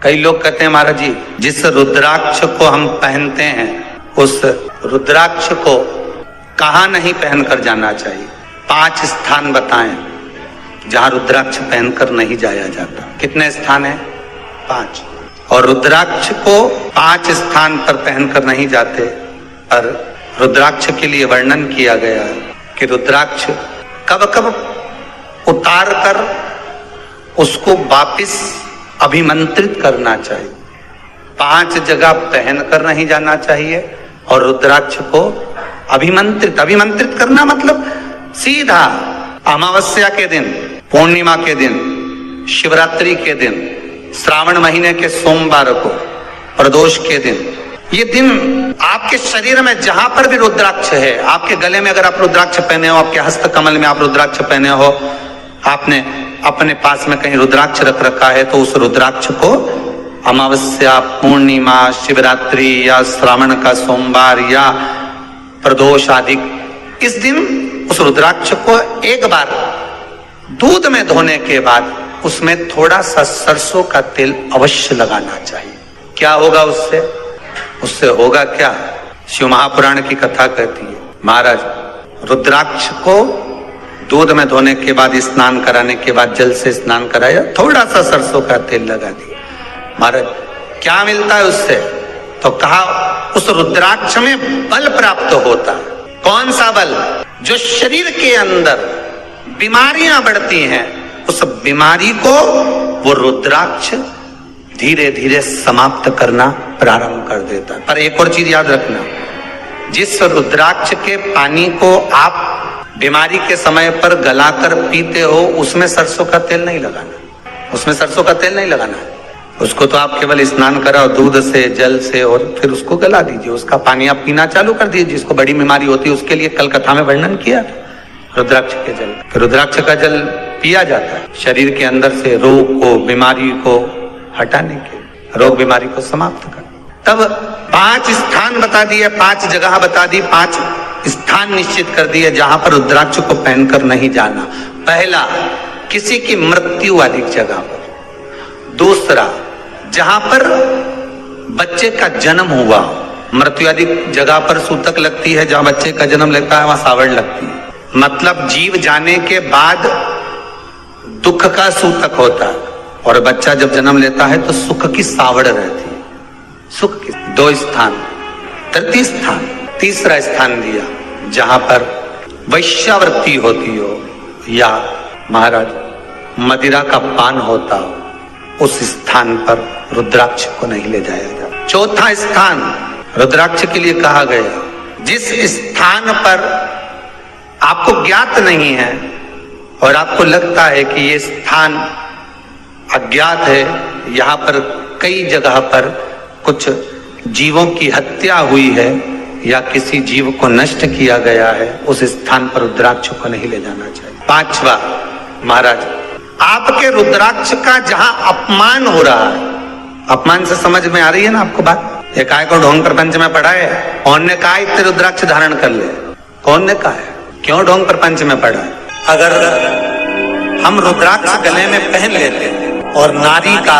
कई लोग कहते हैं महाराज जी, जिस रुद्राक्ष को हम पहनते हैं उस रुद्राक्ष को कहाँ नहीं पहनकर जाना चाहिए। 5 स्थान बताएं जहां रुद्राक्ष पहनकर नहीं जाया जाता। कितने स्थान है? 5। और रुद्राक्ष को 5 स्थान पर पहनकर नहीं जाते। और रुद्राक्ष के लिए वर्णन किया गया है कि रुद्राक्ष कब कब उतार कर उसको वापिस अभिमंत्रित करना चाहिए। 5 जगह पहनकर नहीं जाना चाहिए और रुद्राक्ष को अभिमंत्रित करना मतलब सीधा अमावस्या के दिन, पूर्णिमा के दिन, शिवरात्रि के दिन, श्रावण महीने के सोमवार को, प्रदोष के दिन, ये दिन आपके शरीर में जहां पर भी रुद्राक्ष है, आपके गले में अगर आप रुद्राक्ष पहने हो, आपके हस्त कमल में आप रुद्राक्ष पहने हो, आपने अपने पास में कहीं रुद्राक्ष रख रखा है, तो उस रुद्राक्ष को अमावस्या, पूर्णिमा, शिवरात्रि या श्रावण का सोमवार या प्रदोष आदि, इस दिन उस रुद्राक्ष को एक बार दूध में धोने के बाद उसमें थोड़ा सा सरसों का तेल अवश्य लगाना चाहिए। क्या होगा उससे? उससे होगा क्या? शिव महापुराण की कथा कहती है, महाराज रुद्राक्ष को दूध में धोने के बाद, स्नान कराने के बाद जल से स्नान कराया, थोड़ा सा सरसों का तेल लगा दिया। महाराज क्या मिलता है उससे? तो कहा उस रुद्राक्ष में बल प्राप्त होता है। कौन सा बल? जो शरीर के अंदर बीमारियां बढ़ती हैं, उस बीमारी को वो रुद्राक्ष धीरे धीरे समाप्त करना प्रारंभ कर देता है। पर एक और चीज याद रखना, जिस रुद्राक्ष के पानी को आप बीमारी के समय पर गलाकर पीते हो, उसमें सरसों का तेल नहीं लगाना, उसमें सरसों का तेल नहीं लगाना। उसको तो आप केवल स्नान कराओ दूध से, जल से, और फिर उसको गला दीजिए, उसका पानी आप पीना चालू कर दीजिए। जिसको बड़ी बीमारी होती है उसके लिए कल कथा में वर्णन किया रुद्राक्ष के जल। फिर रुद्राक्ष का जल पिया जाता है शरीर के अंदर से रोग को, बीमारी को हटाने के, रोग बीमारी को समाप्त कर। तब 5 स्थान बता दिए, 5 जगह बता दी, 5 स्थान निश्चित कर दिए जहां पर रुद्राक्ष को पहनकर नहीं जाना। पहला, किसी की मृत्यु वाली जगह पर। दूसरा, जहां पर बच्चे का जन्म हुआ, मृत्यु आदि जगह पर सूतक लगती है, जहां बच्चे का जन्म लगता है वहां सावड़ लगती है। मतलब जीव जाने के बाद दुख का सूतक होता है, और बच्चा जब जन्म लेता है तो सुख की सावड़ रहती है। सुख की 2 स्थान। तृतीय स्थान, तीसरा स्थान दिया जहां पर वैश्यावृत्ति होती हो या महाराज मदिरा का पान होता हो, उस स्थान पर रुद्राक्ष को नहीं ले जाया जाता। चौथा स्थान रुद्राक्ष के लिए कहा गया, जिस स्थान पर आपको ज्ञात नहीं है और आपको लगता है कि ये स्थान अज्ञात है, यहाँ पर कई जगह पर कुछ जीवों की हत्या हुई है या किसी जीव को नष्ट किया गया है, उस स्थान पर रुद्राक्ष को नहीं ले जाना चाहिए। 5वां, महाराज आपके रुद्राक्ष का जहां अपमान हो रहा है, अपमान से समझ में आ रही है ना आपको बात? एक आय को ढोंग प्रपंच में पढ़ा है, कौन ने कहा इतने रुद्राक्ष धारण कर ले? कौन ने कहा है? क्यों ढोंग प्रपंच में पढ़ा है? अगर हम रुद्राक्ष गले में पहन लेते और नारी का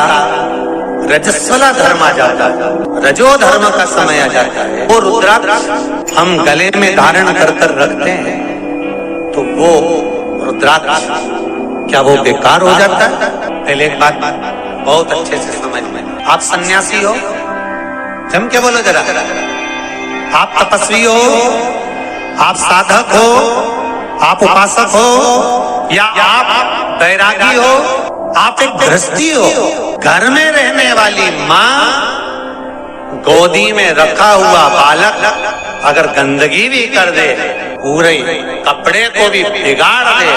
रजस्वला धर्म आ जाता है, रजो धर्म का समय आ जाता है, वो रुद्राक्ष हम गले में धारण कर कर रखते हैं, तो वो रुद्राक्ष क्या वो बेकार हो जाता है? पहले एक बात बहुत अच्छे से समझ में, आप सन्यासी हो, जम के बोलो जरा, आप तपस्वी हो, आप साधक हो, आप उपासक हो, या आप बैरागी हो, आप एक गृहस्थी हो, घर में रहने वाली माँ गोदी में रखा हुआ बालक अगर गंदगी भी कर दे, पूरे कपड़े को भी बिगाड़ दे,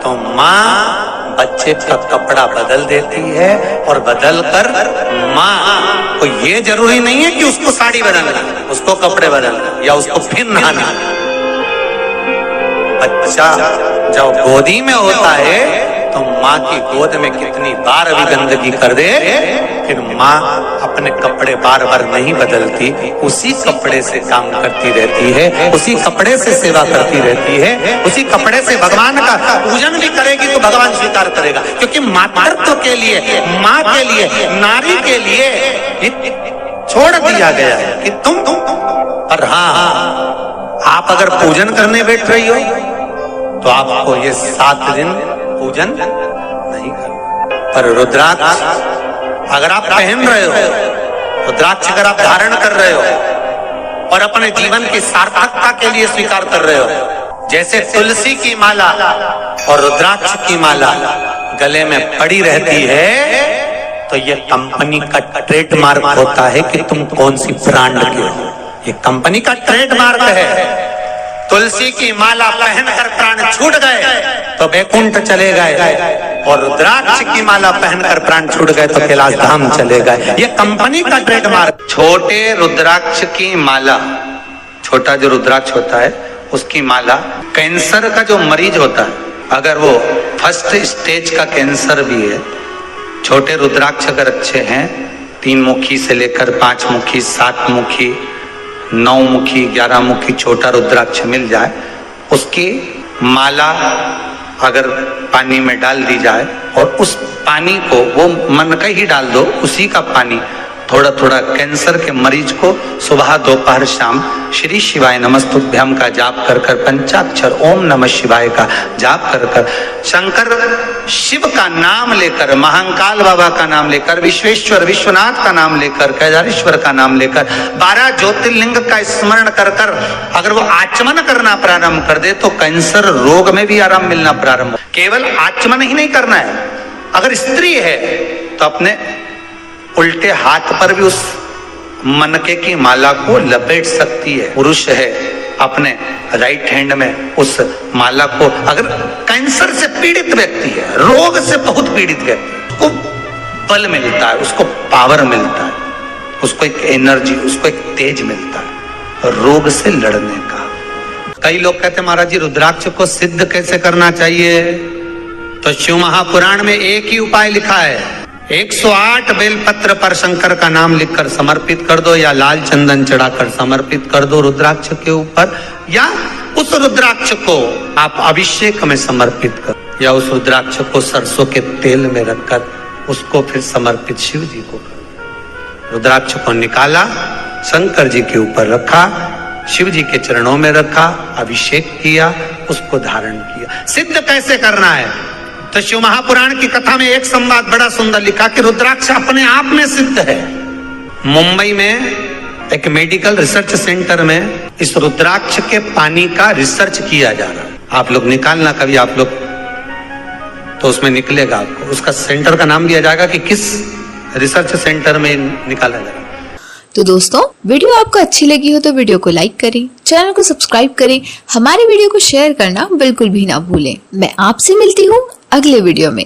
तो माँ बच्चे का कपड़ा बदल देती है, और बदल कर माँ को ये जरूरी नहीं है कि उसको साड़ी बदलना, उसको कपड़े बदलना या उसको फिर नहाना। बच्चा जब गोदी में होता है तो माँ की गोद में कितनी बार भी गंदगी कर दे, फिर माँ अपने कपड़े बार बार नहीं बदलती, उसी कपड़े से काम करती रहती है, उसी कपड़े से सेवा करती रहती है, उसी कपड़े से भगवान का पूजन भी करेगी तो भगवान स्वीकार करेगा। क्योंकि मातृत्व के लिए, माँ के लिए, नारी के लिए छोड़ दिया गया है कि तुम पर हाँ, आप अगर पूजन करने बैठ रही हो तो आपको ये 7 दिन पूजन नहीं करना। पर रुद्राक्ष अगर आप पहन रहे हो, रुद्राक्ष अगर आप धारण कर रहे हो और अपने जीवन की सार्थकता के लिए स्वीकार कर रहे हो, जैसे तुलसी की माला और रुद्राक्ष की माला गले में पड़ी रहती है, तो ये कंपनी का ट्रेडमार्क होता है कि तुम कौन सी ब्रांड के हो। ये कंपनी का ट्रेडमार्क है। तुलसी की माला पहनकर प्राण छूट गए तो वैकुंठ चले गए, और रुद्राक्ष की माला पहनकर प्राण छूट गए तो कैलाश धाम चले गए। ये कंपनी का ट्रेडमार्क। छोटे रुद्राक्ष की माला, छोटा जो रुद्राक्ष होता है उसकी माला, कैंसर का जो मरीज होता है, अगर वो फर्स्ट स्टेज का कैंसर भी है, छोटे रुद्राक्ष अगर अच्छे हैं, 3 मुखी से लेकर 5 मुखी, 7 मुखी, 9 मुखी, 11 मुखी छोटा रुद्राक्ष मिल जाए, उसकी माला अगर पानी में डाल दी जाए और उस पानी को वो मन का ही डाल दो, उसी का पानी थोड़ा थोड़ा कैंसर के मरीज को सुबह दोपहर शाम श्री शिवाय नमस्तुभ्यम का जाप कर कर, पंचाक्षर ओम नमः शिवाय का जाप कर कर, शंकर शिव का नाम लेकर, महाकाल बाबा का नाम लेकर, विश्वेश्वर विश्वनाथ का नाम लेकर, केदारेश्वर का नाम लेकर, 12 ज्योतिर्लिंग का स्मरण कर कर अगर वो आचमन करना प्रारंभ कर दे तो कैंसर रोग में भी आराम मिलना प्रारंभ। केवल आचमन ही नहीं करना है, अगर स्त्री है तो अपने उल्टे हाथ पर भी उस मनके की माला को लपेट सकती है। पुरुष है अपने राइट हैंड में उस माला को, अगर कैंसर से पीड़ित व्यक्ति है, रोग से बहुत पीड़ित व्यक्ति, उसको बल मिलता है, उसको पावर मिलता है, उसको एक एनर्जी, उसको एक तेज मिलता है रोग से लड़ने का। कई लोग कहते हैं महाराज जी रुद्राक्ष को सिद्ध कैसे करना चाहिए, तो शिव महापुराण में एक ही उपाय लिखा है, 108 बेलपत्र पर शंकर का नाम लिखकर समर्पित कर दो, या लाल चंदन चढ़ाकर समर्पित कर दो रुद्राक्ष के ऊपर, या उस रुद्राक्ष को आप अभिषेक में समर्पित कर, या उस रुद्राक्ष को सरसों के तेल में रखकर उसको फिर समर्पित शिव जी को कर। रुद्राक्ष को निकाला, शंकर जी के ऊपर रखा, शिव जी के चरणों में रखा, अभिषेक किया, उसको धारण किया। सिद्ध कैसे करना है, तो शिव महापुराण की कथा में एक संवाद बड़ा सुंदर लिखा कि रुद्राक्ष अपने आप में सिद्ध है। मुंबई में एक मेडिकल रिसर्च सेंटर में इस रुद्राक्ष के पानी का रिसर्च किया जा रहा है। आप लोग निकालना कभी, आप लोग तो उसमें निकलेगा आपको, उसका सेंटर का नाम दिया जाएगा कि किस रिसर्च सेंटर में निकाला जाएगा। तो दोस्तों, वीडियो आपको अच्छी लगी हो तो वीडियो को लाइक करें, चैनल को सब्सक्राइब करें, हमारी वीडियो को शेयर करना बिल्कुल भी ना भूलें। मैं आपसे मिलती हूँ अगले वीडियो में।